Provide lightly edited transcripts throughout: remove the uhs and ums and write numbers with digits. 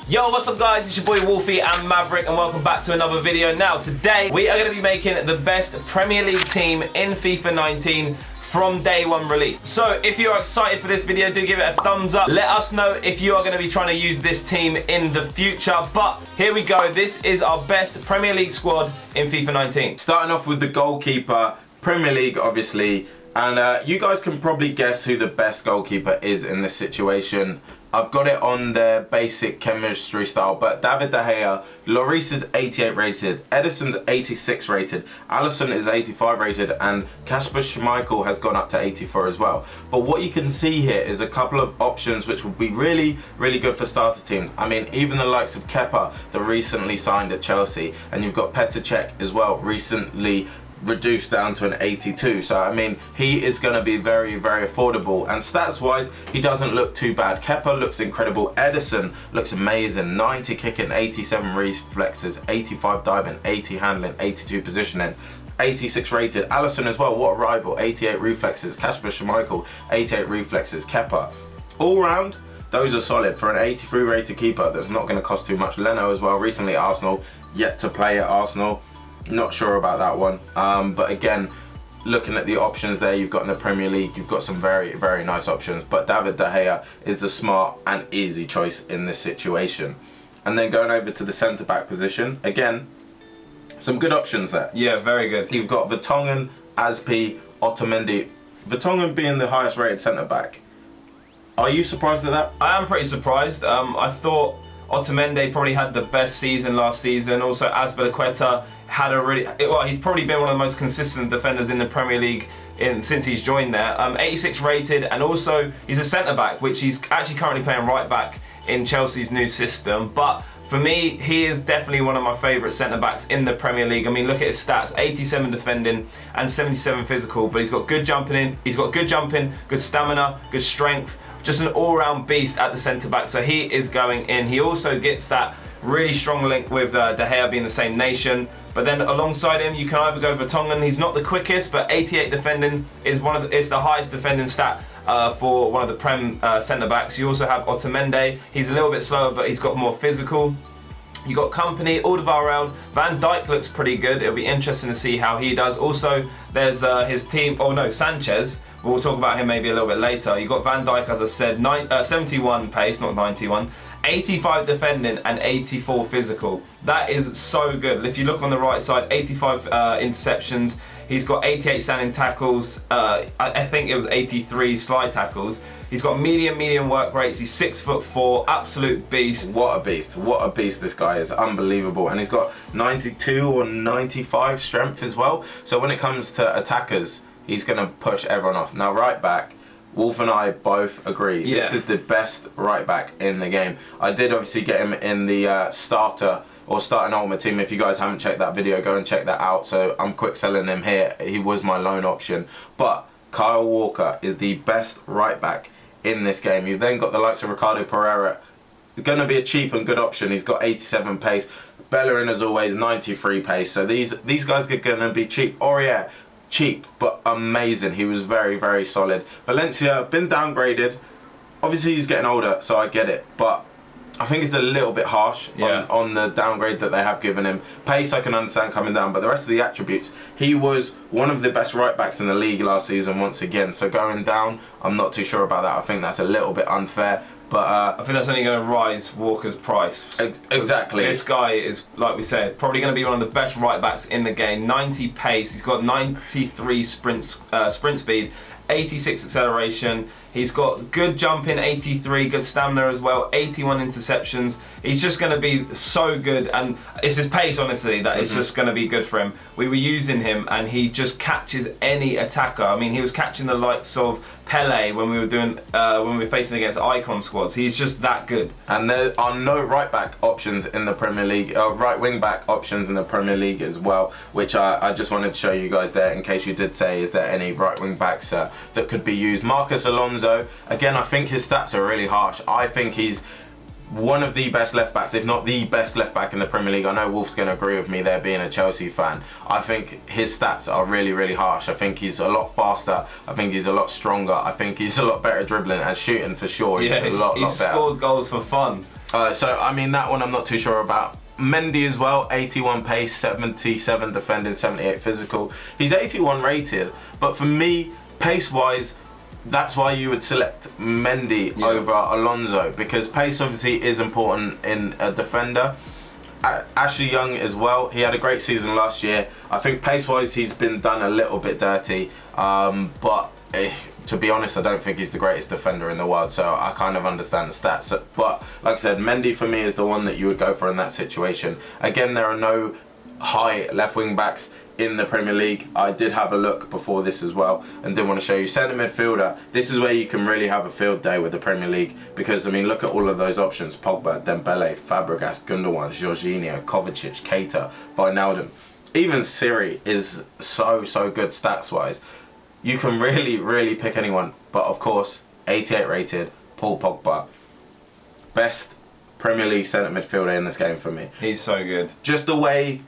Yo, what's up guys, it's your boy Wolfie and Maverick and welcome back to another video. Now today we are going to be making the best Premier League team in FIFA 19 from day one release. So if you're excited for this video, do give it a thumbs up. Let us know if you are going to be trying to use this team in the future. But here we go, this is our best Premier League squad in FIFA 19. Starting off with the goalkeeper, Premier League obviously, and you guys can probably guess who the best goalkeeper is in this situation. I've got it on their basic chemistry style, but David De Gea, Lloris is 88 rated, Ederson's 86 rated, Alisson is 85 rated, and Kasper Schmeichel has gone up to 84 as well. But what you can see here is a couple of options which will be really good for starter teams. I mean, even the likes of Kepa that recently signed at Chelsea, and you've got Petr Cech as well, recently reduced down to an 82. So I mean, he is going to be very affordable, and stats wise he doesn't look too bad. Kepa looks incredible, Ederson looks amazing, 90 kicking, 87 reflexes, 85 diving, 80 handling, 82 positioning, 86 rated. Alisson as well, what a rival, 88 reflexes. Kasper Schmeichel, 88 reflexes. Kepa, all round those are solid for an 83 rated keeper that's not going to cost too much. Leno as well, recently at Arsenal, yet to play at Arsenal. Not sure about that one, but again, looking at the options there you've got in the Premier League, you've got some very nice options, but David De Gea is the smart and easy choice in this situation. And then going over to the centre back position, again, some good options there. Yeah, very good. You've got Vertonghen, Azpi, Otamendi. Vertonghen being the highest rated centre back. Are you surprised at that? I am pretty surprised. I thought Otamendi probably had the best season last season. Also Azpilicueta had a he's probably been one of the most consistent defenders in the Premier League since he's joined there. 86 rated, and also he's a centre back, which he's actually currently playing right back in Chelsea's new system. But for me, he is definitely one of my favourite centre backs in the Premier League. I mean, look at his stats: 87 defending and 77 physical. But he's got good jumping, good stamina, good strength. Just an all-round beast at the centre back, so he is going in. He also gets that really strong link with De Gea being the same nation. But then alongside him, you can either go Vertonghen. He's not the quickest, but 88 defending is it's the highest defending stat for one of the Prem centre backs. You also have Otamendi. He's a little bit slower, but he's got more physical. You got Company, Alderweireld, Van Dijk looks pretty good. It'll be interesting to see how he does. Also, there's his team. Oh no, Sanchez. We'll talk about him maybe a little bit later. You got Van Dijk, as I said, 71 pace, not 91. 85 defending and 84 physical. That is so good. If you look on the right side, 85 interceptions. He's got 88 standing tackles. I think it was 83 slide tackles. He's got medium work rates. He's 6'4", absolute beast. What a beast this guy is, unbelievable. And he's got 92 or 95 strength as well. So when it comes to attackers, he's gonna push everyone off. Now right back, Wolf and I both agree. Yeah. This is the best right back in the game. I did obviously get him in the starting ultimate team. If you guys haven't checked that video, go and check that out. So I'm quick selling him here. He was my loan option. But Kyle Walker is the best right back in this game. You've then got the likes of Ricardo Pereira. He's going to be a cheap and good option. He's got 87 pace. Bellerin as always, 93 pace. So these guys are going to be cheap. Aurier, cheap but amazing. He was very solid. Valencia, been downgraded. Obviously he's getting older, so I get it, but I think it's a little bit harsh on the downgrade that they have given him. Pace I can understand coming down, but the rest of the attributes, he was one of the best right backs in the league last season once again, so going down, I'm not too sure about that. I think that's a little bit unfair. But I think that's only going to rise Walker's price. Exactly. This guy is, like we said, probably going to be one of the best right backs in the game. 90 pace, he's got 93 sprint speed, 86 acceleration. He's got good jumping, 83, good stamina as well, 81 interceptions. He's just going to be so good, and it's his pace, honestly, that is just going to be good for him. We were using him, and he just catches any attacker. I mean, he was catching the likes of Pele when we were facing against icon squads. He's just that good. And there are no right back options in the Premier League, right wing back options in the Premier League as well, which I just wanted to show you guys there in case you did say, is there any right wing backs that could be used? Marcus Alonso, again, I think his stats are really harsh. I think he's one of the best left backs, if not the best left back in the Premier League. I know Wolf's going to agree with me there, being a Chelsea fan. I think his stats are really, really harsh. I think he's a lot faster. I think he's a lot stronger. I think he's a lot better dribbling and shooting for sure. He's a lot better. He scores goals for fun. So, I mean, that one I'm not too sure about. Mendy as well, 81 pace, 77 defending, 78 physical. He's 81 rated, but for me, pace-wise, that's why you would select Mendy over Alonso, because pace obviously is important in a defender. Ashley Young as well, he had a great season last year. I think pace-wise he's been done a little bit dirty, but to be honest, I don't think he's the greatest defender in the world, so I kind of understand the stats. But like I said, Mendy for me is the one that you would go for in that situation. Again, there are no high left wing backs in the Premier League. I did have a look before this as well and did want to show you centre midfielder. This is where you can really have a field day with the Premier League, because I mean, look at all of those options: Pogba, Dembele, Fabregas, Gundogan, Jorginho, Kovacic, Keita, Wijnaldum. Even Siri is so good stats wise. You can really pick anyone, but of course 88 rated Paul Pogba, best Premier League centre midfielder in this game for me. He's so good. Just the way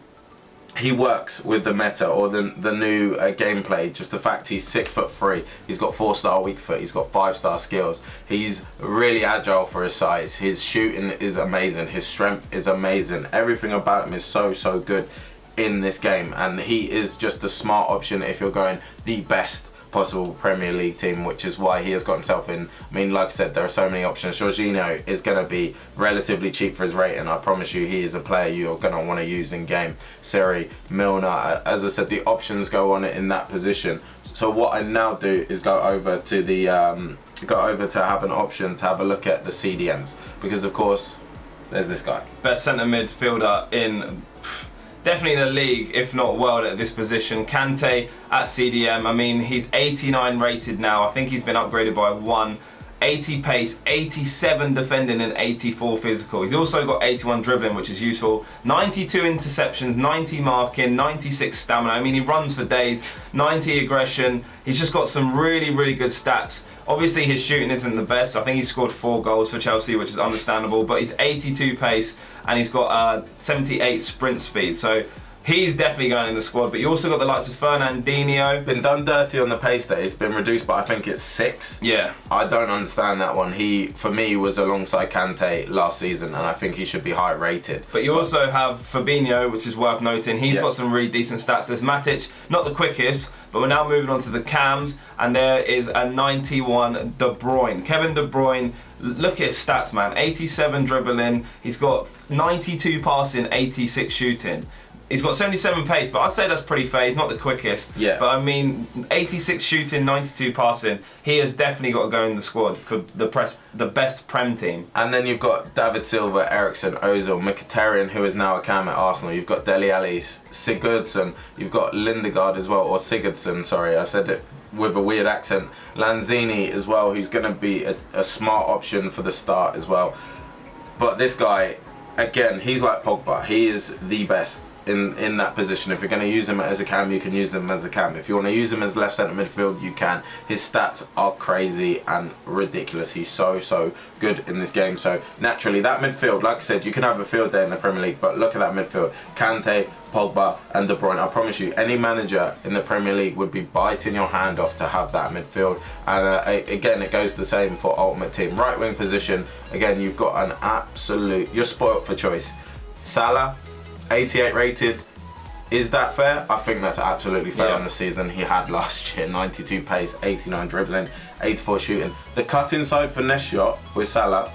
he works with the meta, or the new gameplay, just the fact he's 6'3", he's got 4-star weak foot, he's got 5-star skills, he's really agile for his size, his shooting is amazing, his strength is amazing, everything about him is so good in this game, and he is just a smart option if you're going the best possible Premier League team, which is why he has got himself in. I mean, like I said, there are so many options. Jorginho is going to be relatively cheap for his rating. I promise you, he is a player you're going to want to use in game. Seri, Milner, as I said, the options go on it in that position. So what I now do is go over to the have an option to have a look at the CDMs, because of course there's this guy, best centre midfielder in definitely the league, if not world, at this position. Kante at CDM. I mean, he's 89 rated now. I think he's been upgraded by 1. 80 pace, 87 defending and 84 physical. He's also got 81 dribbling, which is useful. 92 interceptions, 90 marking, 96 stamina. I mean, he runs for days. 90 aggression. He's just got some really good stats. Obviously, his shooting isn't the best. I think he scored 4 goals for Chelsea, which is understandable. But he's 82 pace and he's got 78 sprint speed. So he's definitely going in the squad. But you also got the likes of Fernandinho. Been done dirty on the pace there. It's been reduced, but I think it's 6. Yeah. I don't understand that one. He, for me, was alongside Kante last season, and I think he should be high rated. But you also have Fabinho, which is worth noting. He's got some really decent stats. There's Matic, not the quickest, but we're now moving on to the cams, and there is a 91 De Bruyne. Kevin De Bruyne, look at his stats, man. 87 dribbling. He's got 92 passing, 86 shooting. He's got 77 pace, but I'd say that's pretty fair. He's not the quickest. Yeah. But I mean, 86 shooting, 92 passing. He has definitely got to go in the squad for the best Prem team. And then you've got David Silva, Eriksen, Ozil, Mkhitaryan, who is now a CAM at Arsenal. You've got Dele Alli, Sigurdsson. You've got Lindegaard as well, or Sigurdsson, sorry. I said it with a weird accent. Lanzini as well, who's going to be a smart option for the start as well. But this guy, again, he's like Pogba. He is the best in that position. If you're going to use him as a CAM, you can use him as a CAM. If you want to use him as left centre midfield, you can. His stats are crazy and ridiculous. He's so good in this game. So naturally, that midfield, like I said, you can have a field day in the Premier League, but look at that midfield: Kante, Pogba and De Bruyne. I promise you, any manager in the Premier League would be biting your hand off to have that midfield. And again, it goes the same for Ultimate Team. Right wing position, again, you've got an absolute, you're spoilt for choice. Salah, 88 rated. Is that fair? I think that's absolutely fair on the season he had last year. 92 pace, 89 dribbling, 84 shooting. The cut inside finesse shot with Salah,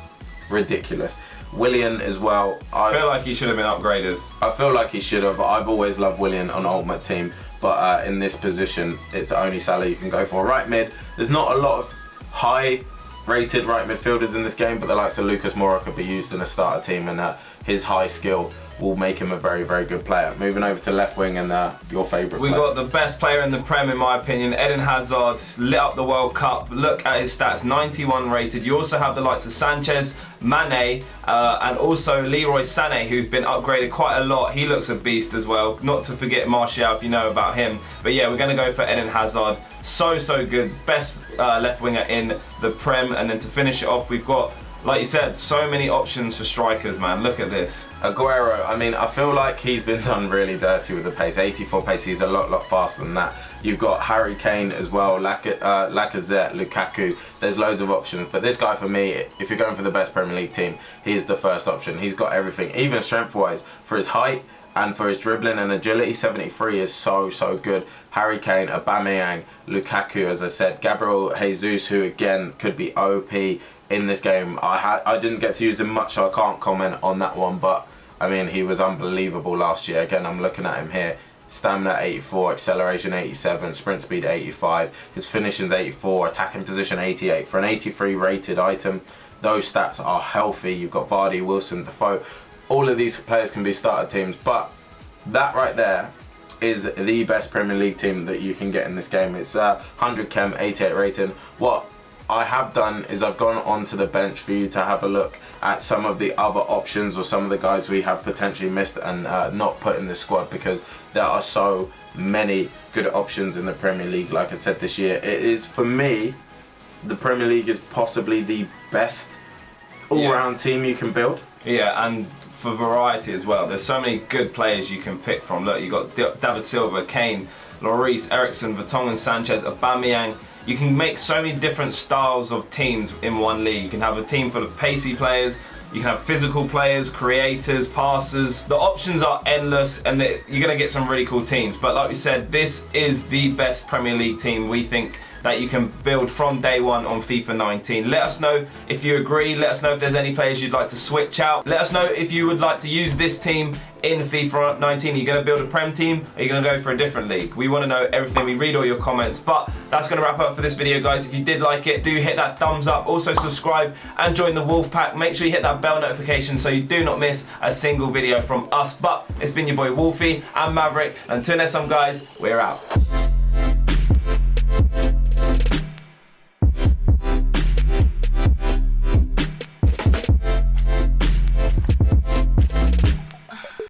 ridiculous. Willian as well. I feel like he should have been upgraded. I feel like he should have. I've always loved Willian on Ultimate Team, but in this position, it's only Salah you can go for. Right mid, there's not a lot of high rated right midfielders in this game, but the likes of Lucas Moura could be used in a starter team, and his high skill will make him a very good player. Moving over to left wing and your favourite player. We got the best player in the Prem, in my opinion, Eden Hazard. Lit up the World Cup. Look at his stats, 91 rated. You also have the likes of Sanchez, Mane, and also Leroy Sané, who's been upgraded quite a lot. He looks a beast as well. Not to forget Martial, if you know about him. But yeah, we're going to go for Eden Hazard. So good. Best left winger in the Prem. And then to finish it off, we've got like you said, so many options for strikers, man. Look at this. Aguero, I mean, I feel like he's been done really dirty with the pace. 84 pace, he's a lot faster than that. You've got Harry Kane as well, Lacazette, Lukaku. There's loads of options. But this guy, for me, if you're going for the best Premier League team, he is the first option. He's got everything, even strength-wise, for his height and for his dribbling and agility. 73 is so good. Harry Kane, Aubemayang, Lukaku, as I said, Gabriel Jesus, who again could be OP in this game. I didn't get to use him much, so I can't comment on that one, but I mean, he was unbelievable last year. Again, I'm looking at him here. Stamina 84, acceleration 87, sprint speed 85, his finishing's 84, attacking position 88. For an 83 rated item, those stats are healthy. You've got Vardy, Wilson, Defoe. All of these players can be starter teams, but that right there is the best Premier League team that you can get in this game. It's 100 chem, 88 rating. What I have done is I've gone onto the bench for you to have a look at some of the other options or some of the guys we have potentially missed and not put in the squad, because there are so many good options in the Premier League. Like I said, this year, it is, for me, the Premier League is possibly the best all-round team you can build. Yeah, and for variety as well. There's so many good players you can pick from. Look, you've got David Silva, Kane, Lloris, Eriksen, Vertonghen, Sanchez, Aubemayang. You can make so many different styles of teams in one league. You can have a team full of pacey players, you can have physical players, creators, passers. The options are endless, and you're going to get some really cool teams. But like we said, this is the best Premier League team we think that you can build from day one on FIFA 19. Let us know if you agree. Let us know if there's any players you'd like to switch out. Let us know if you would like to use this team in FIFA 19. Are you going to build a Prem team? Or are you going to go for a different league? We want to know everything. We read all your comments. But that's going to wrap up for this video, guys. If you did like it, do hit that thumbs up. Also subscribe and join the Wolf Pack. Make sure you hit that bell notification so you do not miss a single video from us. But it's been your boy Wolfie and Maverick. Until next time, guys, we're out.